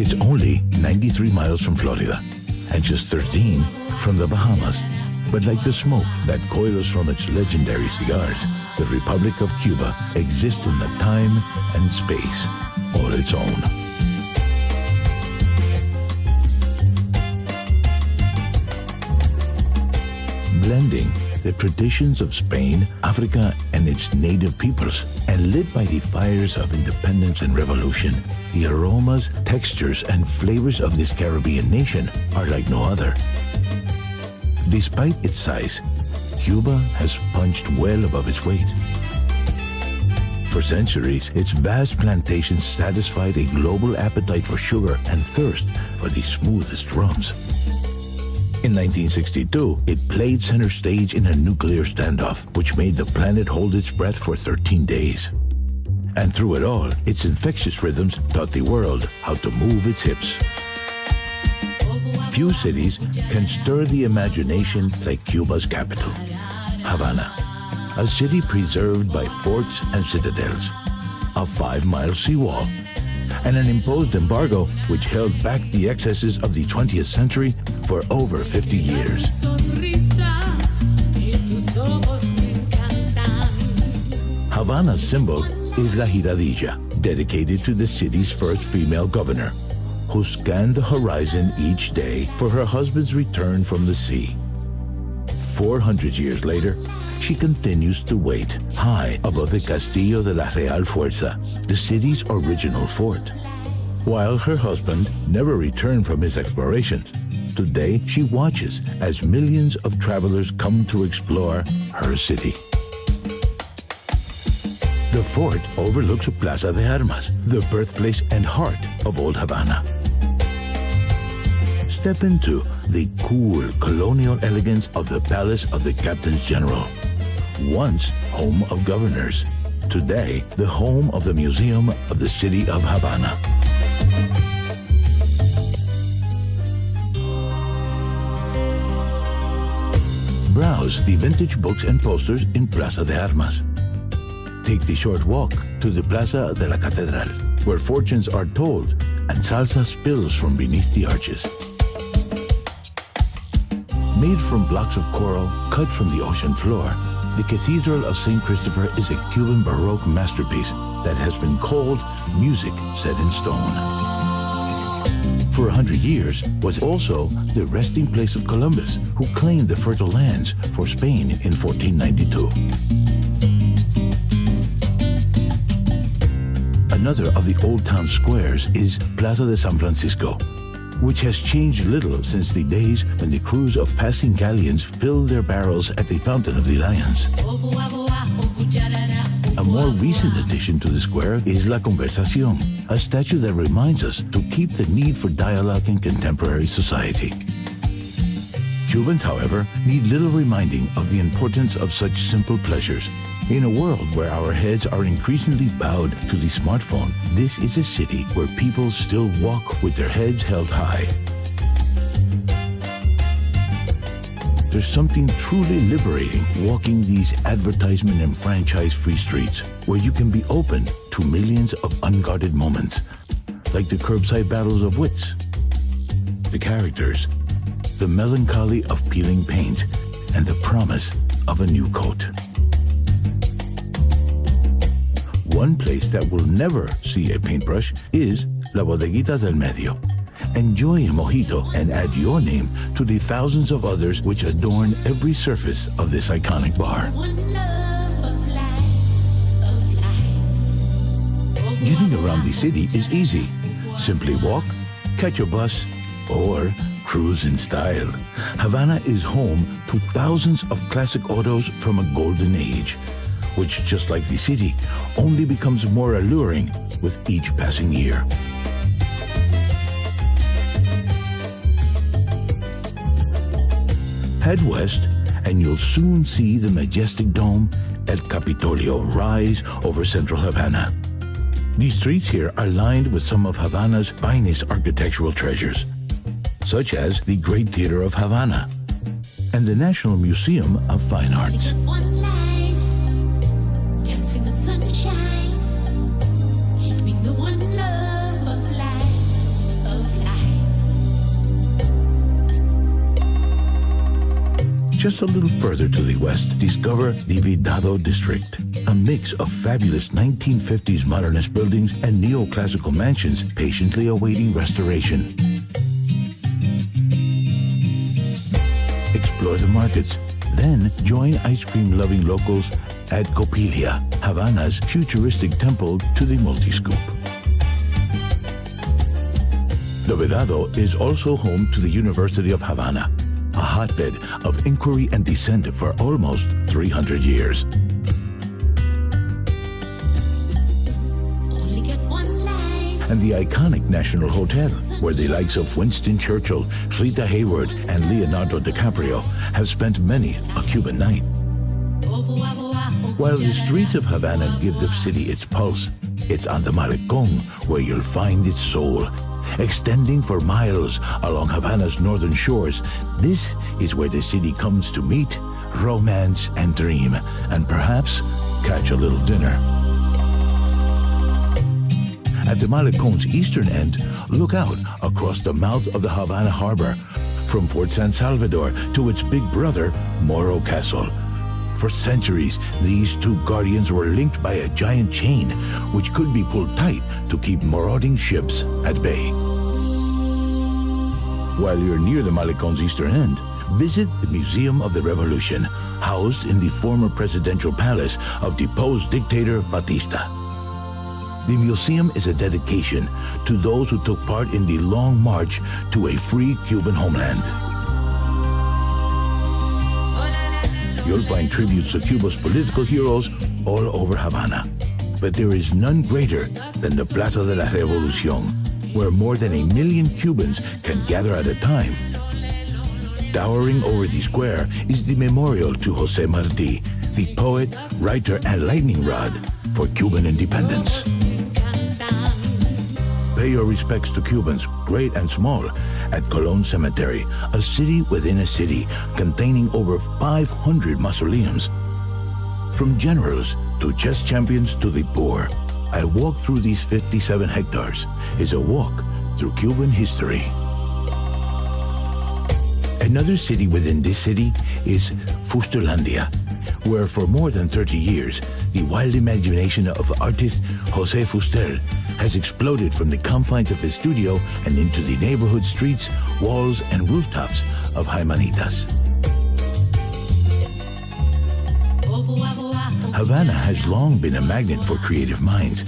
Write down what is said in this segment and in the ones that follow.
It's only 93 miles from Florida and just 13 from the Bahamas. But like the smoke that coils from its legendary cigars, the Republic of Cuba exists in a time and space all its own. Blending the traditions of Spain, Africa, and its native peoples, and lit by the fires of independence and revolution, the aromas, textures, and flavors of this Caribbean nation are like no other. Despite its size, Cuba has punched well above its weight. For centuries, its vast plantations satisfied a global appetite for sugar and thirst for the smoothest rums. In 1962, it played center stage in a nuclear standoff, which made the planet hold its breath for 13 days. And through it all, its infectious rhythms taught the world how to move its hips. Few cities can stir the imagination like Cuba's capital, Havana, a city preserved by forts and citadels, a 5-mile seawall, and an imposed embargo which held back the excesses of the 20th century for over 50 years. Havana's symbol is La Giradilla, dedicated to the city's first female governor, who scanned the horizon each day for her husband's return from the sea. 400 years later, she continues to wait high above the Castillo de la Real Fuerza, the city's original fort. While her husband never returned from his explorations, today she watches as millions of travelers come to explore her city. The fort overlooks Plaza de Armas, the birthplace and heart of Old Havana. Step into the cool colonial elegance of the Palace of the Captains General, once home of governors, today the home of the Museum of the City of Havana. Browse the vintage books and posters in Plaza de Armas. Take the short walk to the Plaza de la Catedral, where fortunes are told and salsa spills from beneath the arches. Made from blocks of coral cut from the ocean floor, the Cathedral of St. Christopher is a Cuban Baroque masterpiece that has been called music set in stone. For 100 years, was also the resting place of Columbus, who claimed the fertile lands for Spain in 1492. Another of the old town squares is Plaza de San Francisco, which has changed little since the days when the crews of passing galleons filled their barrels at the Fountain of the Lions. A more recent addition to the square is La Conversación, a statue that reminds us to keep the need for dialogue in contemporary society. Cubans, however, need little reminding of the importance of such simple pleasures. In a world where our heads are increasingly bowed to the smartphone, this is a city where people still walk with their heads held high. There's something truly liberating walking these advertisement and franchise-free streets where you can be open to millions of unguarded moments, like the curbside battles of wits, the characters, the melancholy of peeling paint, and the promise of a new coat. One place that will never see a paintbrush is La Bodeguita del Medio. Enjoy a mojito and add your name to the thousands of others which adorn every surface of this iconic bar. Getting around the city is easy. Simply walk, catch a bus, or cruise in style. Havana is home to thousands of classic autos from a golden age, which, just like the city, only becomes more alluring with each passing year. Head west, and you'll soon see the majestic dome El Capitolio rise over central Havana. The streets here are lined with some of Havana's finest architectural treasures, such as the Great Theater of Havana and the National Museum of Fine Arts. Just a little further to the west, discover the Vidado district, a mix of fabulous 1950s modernist buildings and neoclassical mansions patiently awaiting restoration. Explore the markets, then join ice cream-loving locals at Copilia, Havana's futuristic temple to the multi-scoop. The Vedado is also home to the University of Havana, a hotbed of inquiry and dissent for almost 300 years. And the iconic National Hotel, where the likes of Winston Churchill, Rita Hayworth, and Leonardo DiCaprio have spent many a Cuban night. While the streets of Havana give the city its pulse, it's on the Malecón where you'll find its soul. Extending for miles along Havana's northern shores, this is where the city comes to meet, romance, and dream, and perhaps catch a little dinner. At the Malecón's eastern end, look out across the mouth of the Havana harbor, from Fort San Salvador to its big brother, Morro Castle. For centuries, these two guardians were linked by a giant chain, which could be pulled tight to keep marauding ships at bay. While you're near the Malecón's eastern end, visit the Museum of the Revolution, housed in the former presidential palace of deposed dictator Batista. The museum is a dedication to those who took part in the long march to a free Cuban homeland. You'll find tributes to Cuba's political heroes all over Havana. But there is none greater than the Plaza de la Revolución, where more than 1 million Cubans can gather at a time. Towering over the square is the memorial to José Martí, the poet, writer, and lightning rod for Cuban independence. Pay your respects to Cubans, great and small, at Colón Cemetery, a city within a city containing over 500 mausoleums. From generals to chess champions to the poor, a walk through these 57 hectares is a walk through Cuban history. Another city within this city is Fusterlandia, where for more than 30 years, the wild imagination of artist José Fuster has exploded from the confines of his studio and into the neighborhood streets, walls, and rooftops of Jaimanitas. Havana has long been a magnet for creative minds.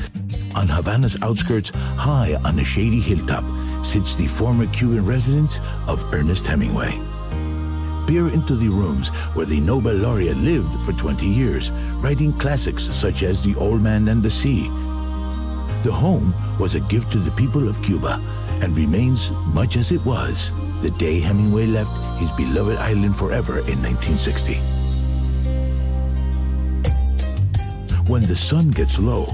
On Havana's outskirts, high on a shady hilltop, sits the former Cuban residence of Ernest Hemingway. Peer into the rooms where the Nobel laureate lived for 20 years, writing classics such as The Old Man and the Sea. The home was a gift to the people of Cuba and remains much as it was the day Hemingway left his beloved island forever in 1960. When the sun gets low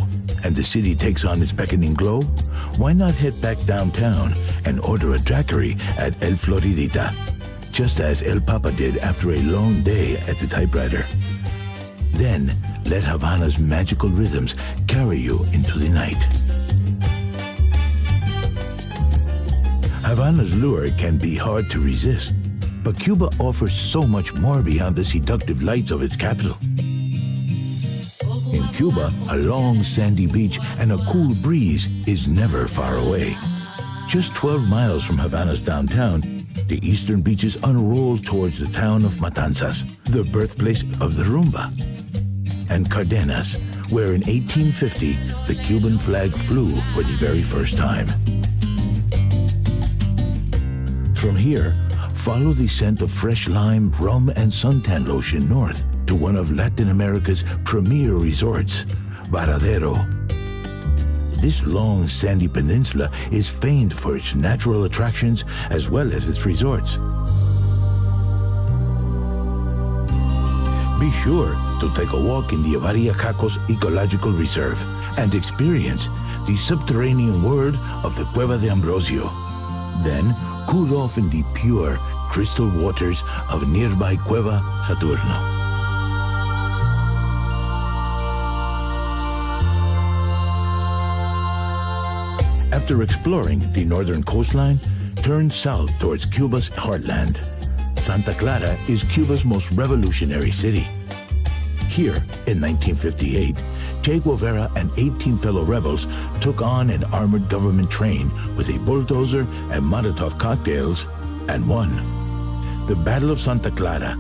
and the city takes on its beckoning glow, why not head back downtown and order a daiquiri at El Floridita, just as El Papa did after a long day at the typewriter. Then let Havana's magical rhythms carry you into the night. Havana's lure can be hard to resist, but Cuba offers so much more beyond the seductive lights of its capital. In Cuba, a long sandy beach and a cool breeze is never far away. Just 12 miles from Havana's downtown, the eastern beaches unroll towards the town of Matanzas, the birthplace of the rumba, and Cardenas, where in 1850 the Cuban flag flew for the very first time. From here, follow the scent of fresh lime, rum, and suntan lotion north to one of Latin America's premier resorts, Varadero. This long sandy peninsula is famed for its natural attractions as well as its resorts. Be sure to take a walk in the Avariacacos Ecological Reserve and experience the subterranean world of the Cueva de Ambrosio. Then cool off in the pure, crystal waters of nearby Cueva Saturno. After exploring the northern coastline, turn south towards Cuba's heartland. Santa Clara is Cuba's most revolutionary city. Here, in 1958, Che Guevara and 18 fellow rebels took on an armored government train with a bulldozer and Molotov cocktails and won. The Battle of Santa Clara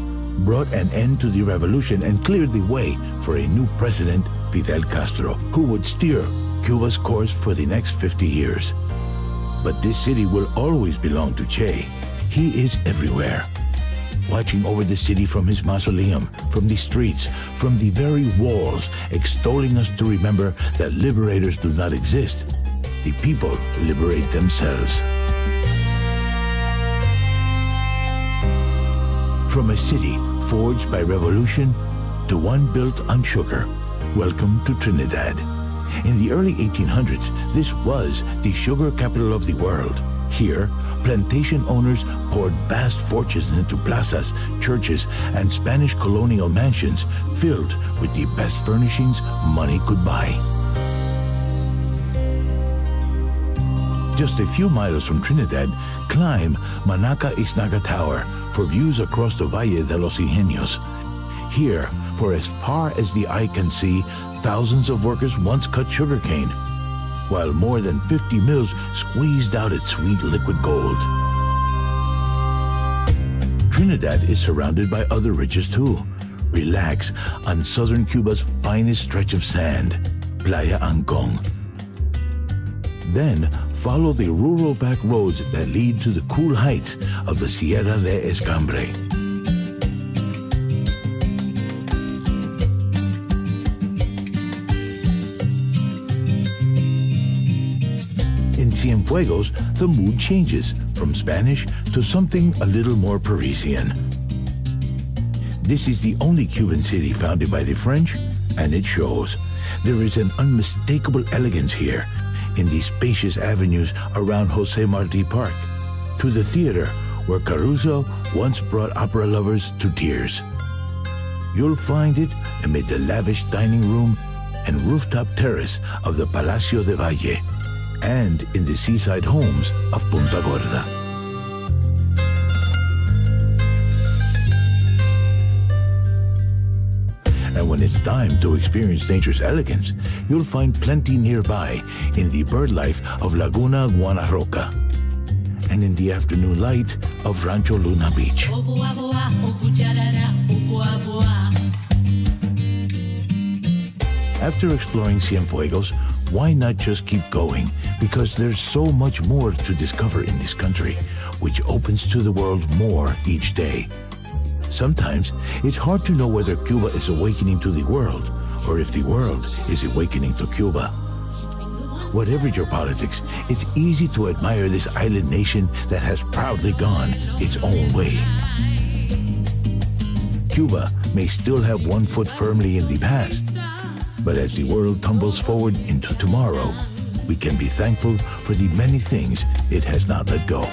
brought an end to the revolution and cleared the way for a new president, Fidel Castro, who would steer Cuba's course for the next 50 years. But this city will always belong to Che. He is everywhere, watching over the city from his mausoleum, from the streets, from the very walls, extolling us to remember that liberators do not exist. The people liberate themselves. From a city forged by revolution to one built on sugar, welcome to Trinidad. In the early 1800s, this was the sugar capital of the world. Here, plantation owners poured vast fortunes into plazas, churches, and Spanish colonial mansions filled with the best furnishings money could buy. Just a few miles from Trinidad, climb Manaca Ixnaga Tower for views across the Valle de los Ingenios. Here, for as far as the eye can see, thousands of workers once cut sugarcane, while more than 50 mills squeezed out its sweet liquid gold. Trinidad is surrounded by other riches too. Relax on southern Cuba's finest stretch of sand, Playa Ancon. Then follow the rural back roads that lead to the cool heights of the Sierra de Escambre. In Cienfuegos, the mood changes from Spanish to something a little more Parisian. This is the only Cuban city founded by the French, and it shows. There is an unmistakable elegance here in the spacious avenues around Jose Marti Park, to the theater where Caruso once brought opera lovers to tears. You'll find it amid the lavish dining room and rooftop terrace of the Palacio de Valle, and in the seaside homes of Punta Gorda. And when it's time to experience nature's elegance, you'll find plenty nearby in the bird life of Laguna Guanaroca and in the afternoon light of Rancho Luna Beach. After exploring Cienfuegos, why not just keep going? Because there's so much more to discover in this country, which opens to the world more each day. Sometimes it's hard to know whether Cuba is awakening to the world or if the world is awakening to Cuba. Whatever your politics, it's easy to admire this island nation that has proudly gone its own way. Cuba may still have one foot firmly in the past, but as the world tumbles forward into tomorrow, we can be thankful for the many things it has not let go.